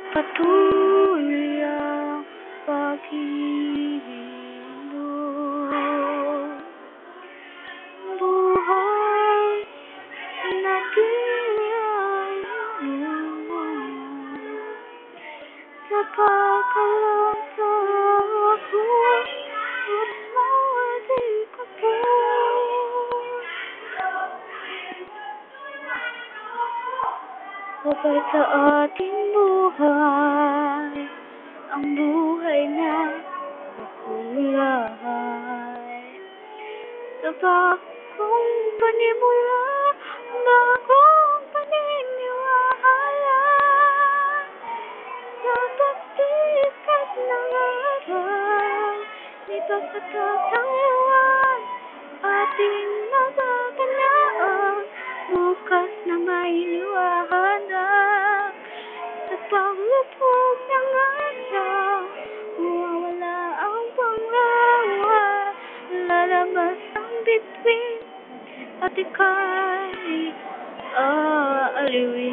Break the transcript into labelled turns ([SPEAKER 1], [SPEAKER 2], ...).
[SPEAKER 1] Patuloy ang paghihintay. Buhay na sa pagkalang sa ako at mawali ka po. Kapag sa ating buhay ang buhay na makulay, sa bagong panimula, bagong paniniwala, sa pagsikat ng araw, ipagpatatayuan ating mababanaan, bukas na may liwanag. Sa paglubog ng araw, mawawala ang panglawa, lalabas ang bituin at ika'y aaliwin.